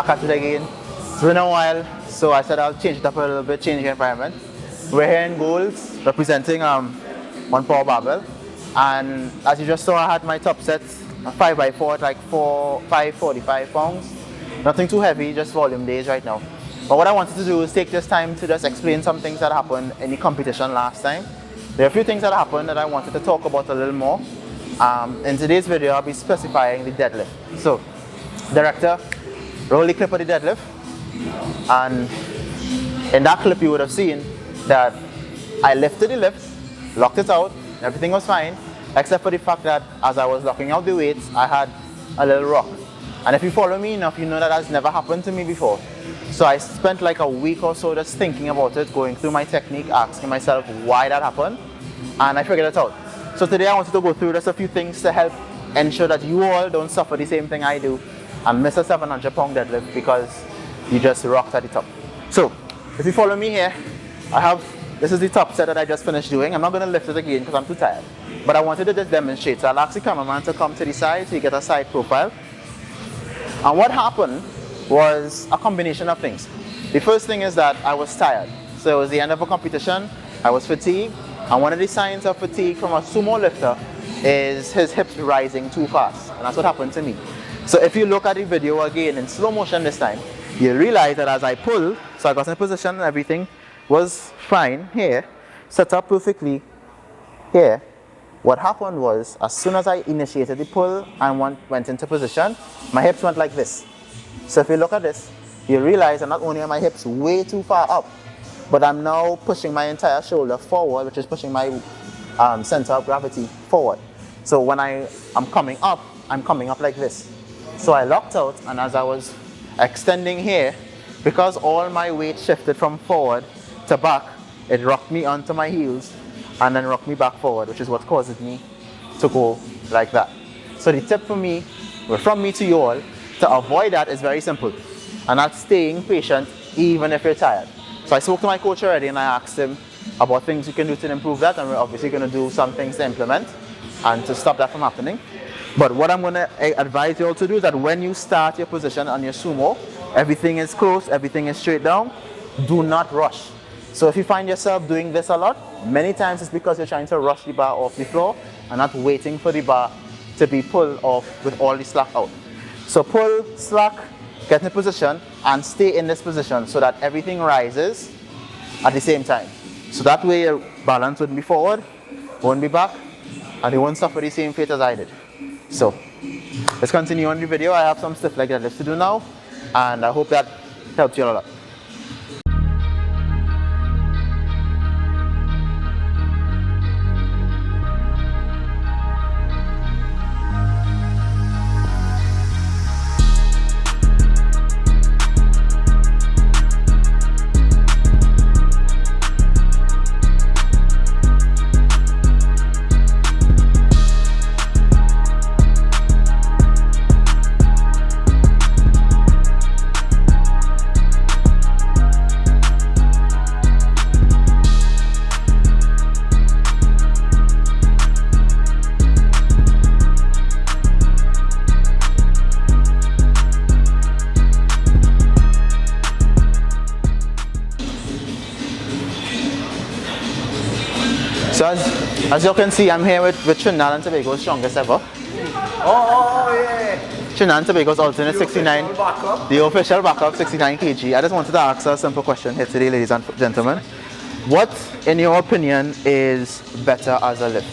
back at it again. It's been a while, so I said I'll change it up a little bit, change the environment. We're here in Golds, representing 1 power barbell. And as you just saw, I had my top set, a 5x4 at like 545 pounds. Nothing too heavy, just volume days right now. But what I wanted to do is take this time to just explain some things that happened in the competition last time. There are a few things that happened that I wanted to talk about a little more. In today's video, I'll be specifying the deadlift. So, director, roll the clip of the deadlift. And in that clip, you would have seen that I lifted the lift, locked it out, everything was fine, except for the fact that as I was locking out the weights, I had a little rock. And if you follow me enough, you know that has never happened to me before. So I spent like a week or so just thinking about it, going through my technique, asking myself why that happened, and I figured it out. So today I wanted to go through just a few things to help ensure that you all don't suffer the same thing I do and miss a 700-pound deadlift because you just rocked at the top. So if you follow me here, this is the top set that I just finished doing. I'm not going to lift it again because I'm too tired, but I wanted to just demonstrate. So I'll ask the cameraman to come to the side so you get a side profile. And what happened was a combination of things. The first thing is that I was tired. So it was the end of a competition, I was fatigued, and one of the signs of fatigue from a sumo lifter is his hips rising too fast, and that's what happened to me. So if you look at the video again in slow motion this time, you realize that as I pull, so I got in position and everything was fine here, set up perfectly here. What happened was, as soon as I initiated the pull and went into position, my hips went like this. So if you look at this, you realize that not only are my hips way too far up, but I'm now pushing my entire shoulder forward, which is pushing my center of gravity forward. So when I'm coming up like this. So I locked out, and as I was extending here, because all my weight shifted from forward to back, it rocked me onto my heels and then rocked me back forward, which is what causes me to go like that. So the tip from me to you all, to avoid that is very simple, and that's staying patient even if you're tired. So I spoke to my coach already and I asked him about things we can do to improve that, and we're obviously going to do some things to implement and to stop that from happening. But what I'm going to advise you all to do is that when you start your position on your sumo, everything is close, everything is straight down, do not rush. So if you find yourself doing this a lot, many times it's because you're trying to rush the bar off the floor and not waiting for the bar to be pulled off with all the slack out. So pull, slack, get in position, and stay in this position so that everything rises at the same time. So that way your balance wouldn't be forward, won't be back, and you won't suffer the same fate as I did. So let's continue on the video. I have some stuff like that left to do now, and I hope that helps you a lot. So as you can see, I'm here with Trinidad and Tobago's strongest ever. Oh yeah. Trinidad and Tobago's alternate 69, the official backup 69 kg. I just wanted to ask a simple question here today, ladies and gentlemen. What, in your opinion, is better as a lift?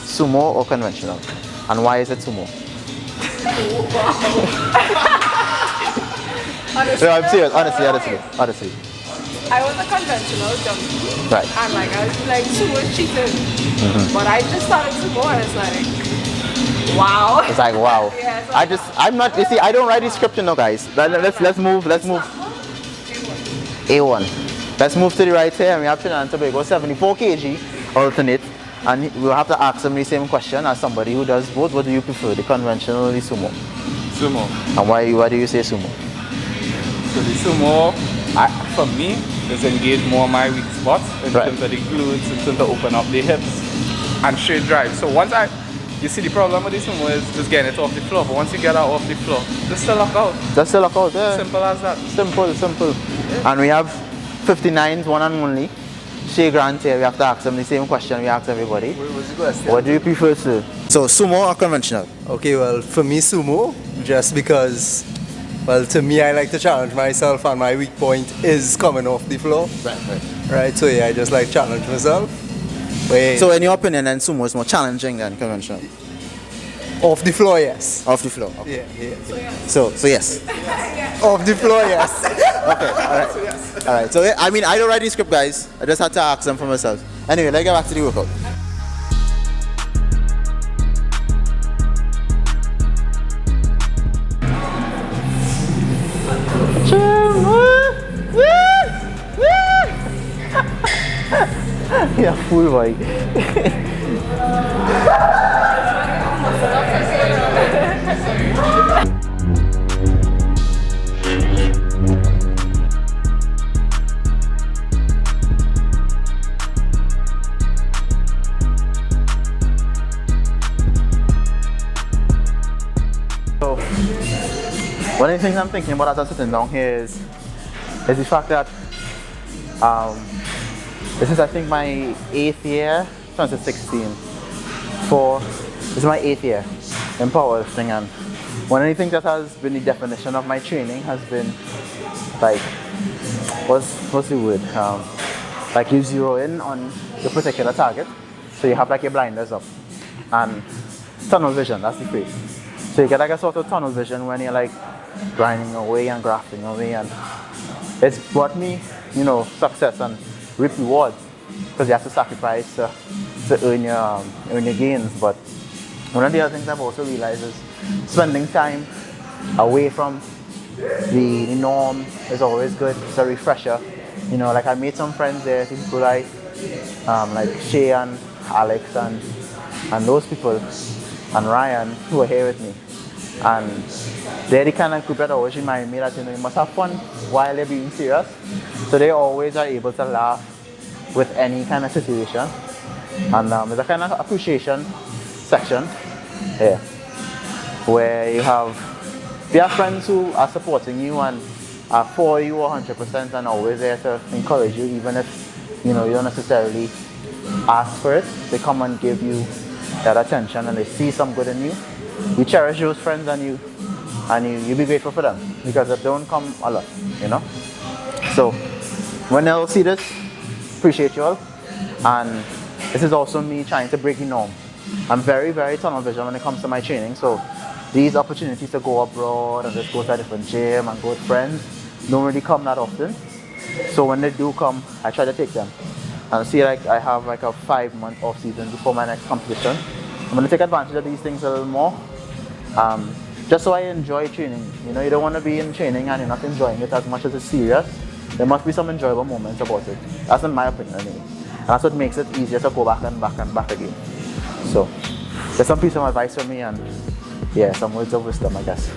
Sumo or conventional? And why is it sumo? No, I'm serious, honestly. I was a conventional junkie, right? And I was like, sumo is cheating. But I just started sumo and it's like, wow. It's like wow. Yeah, it's I'm not. You see, I don't write the script, guys. Let's move. A1. Let's move to the right here, and we have Trinidad and Tobago, 74 kg alternate, and we'll have to ask them the same question as somebody who does both. What do you prefer, the conventional or the sumo? Sumo. And why do you say sumo? So the sumo, for me, is engage more my weak spots in terms of the glutes, in terms of open up the hips and straight drive. So once I You see, the problem with this sumo is getting it off the floor. But once you get that off the floor, just still lock out. Just to look out there. Simple as that. Simple, simple. And we have 59s, one and only. Shea Grant here, we have to ask him the same question we ask everybody. What's the question? What do you prefer, sir? So, sumo or conventional? Okay, well, for me, sumo, just because, well, to me, I like to challenge myself, and my weak point is coming off the floor. Right, so yeah, I just like challenge myself. But So, in your opinion, then sumo is more challenging than conventional? off the floor, yes. Off the floor. Okay. Yeah. So yes. Off the floor, yes. Okay, alright. Alright, so I mean, I don't write the script, guys. I just had to ask them for myself. Anyway, let's get back to the workout. Yeah, fool boy. So, one of the things I'm thinking about as I'm sitting down here is the fact that this is, I think, my 8th year, 2016. This is my 8th year in powerlifting, and one of the things that has been the definition of my training has been like, what's the word? Like you zero in on your particular target, so you have like your blinders up, and tunnel vision. That's the phrase. So you get like a sort of tunnel vision when you're like grinding away and grafting away, and it's brought me, success and reap rewards, because you have to sacrifice to earn your gains. But one of the other things I've also realized is spending time away from the norm is always good. It's a refresher. Like I made some friends there, people like Shay and Alex and those people, and Ryan, who are here with me. And they're the kind of group that always remind me that you must have fun while they're being serious. So they always are able to laugh with any kind of situation. And there's a kind of appreciation section here where you have friends who are supporting you and are for you 100% and always there to encourage you, even if you don't necessarily ask for it. They come and give you that attention and they see some good in you. You cherish those friends and you be grateful for them, because they don't come a lot, So when they'll see this, appreciate you all. And this is also me trying to break the norm. I'm very, very tunnel vision when it comes to my training, so these opportunities to go abroad and just go to a different gym and go with friends don't really come that often. So when they do come, I try to take them. And see, like I have like a 5-month off season before my next competition. I'm going to take advantage of these things a little more, just so I enjoy training. You don't want to be in training and you're not enjoying it as much as it's serious. There must be some enjoyable moments about it. That's in my opinion anyway. And that's what makes it easier to go back and back and back again. So, there's some piece of advice from me and yeah, some words of wisdom, I guess.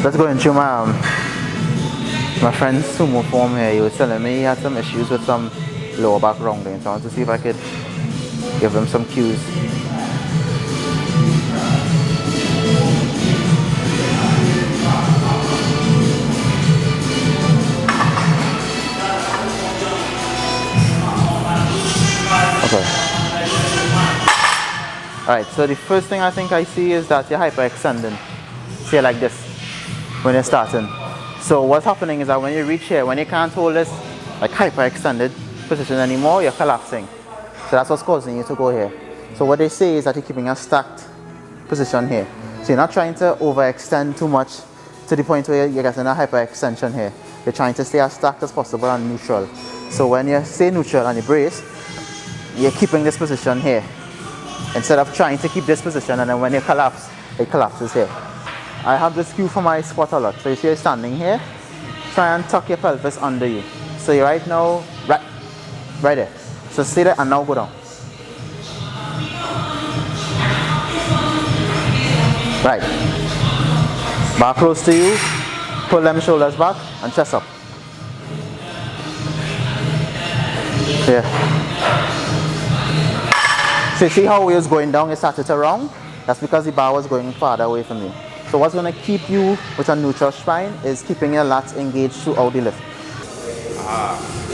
Let's go into my friend's sumo form here. He was telling me he had some issues with some lower back rounding, so I want to see if I could give him some cues. Okay. Alright, so the first thing I think I see is that you're hyperextending. See, like this when you're starting. So what's happening is that when you reach here, when you can't hold this like hyperextended position anymore, you're collapsing. So that's what's causing you to go here. So what they say is that you're keeping a stacked position here. So you're not trying to overextend too much to the point where you're getting a hyperextension here. You're trying to stay as stacked as possible and neutral. So when you stay neutral and you brace, you're keeping this position here, instead of trying to keep this position, and then when you collapse, it collapses here. I have this cue for my squat a lot. So you see you're standing here, try and tuck your pelvis under you. So you're right now, right there. So stay there and now go down. Right. Bar close to you, pull them shoulders back and chest up. Yeah. So you see how we was going down, it started to round? That's because the bar was going farther away from you. So what's going to keep you with a neutral spine is keeping your lats engaged throughout the lift.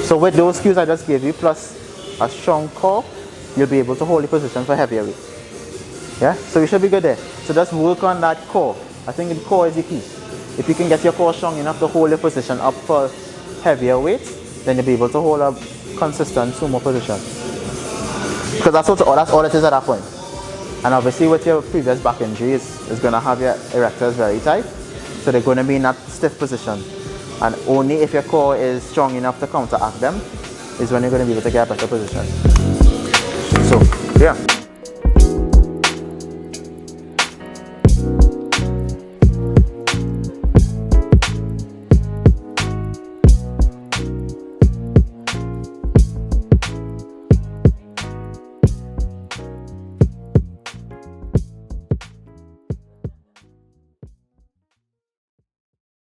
So with those cues I just gave you, plus a strong core, you'll be able to hold the position for heavier weight. Yeah, so you should be good there. So just work on that core. I think the core is the key. If you can get your core strong enough to hold your position up for heavier weights, then you'll be able to hold a consistent sumo position. Because that's all it is at that point. And obviously with your previous back injury, it's going to have your erectors very tight. So they're going to be in that stiff position. And only if your core is strong enough to counteract them is when you're going to be able to get a better position. So, yeah.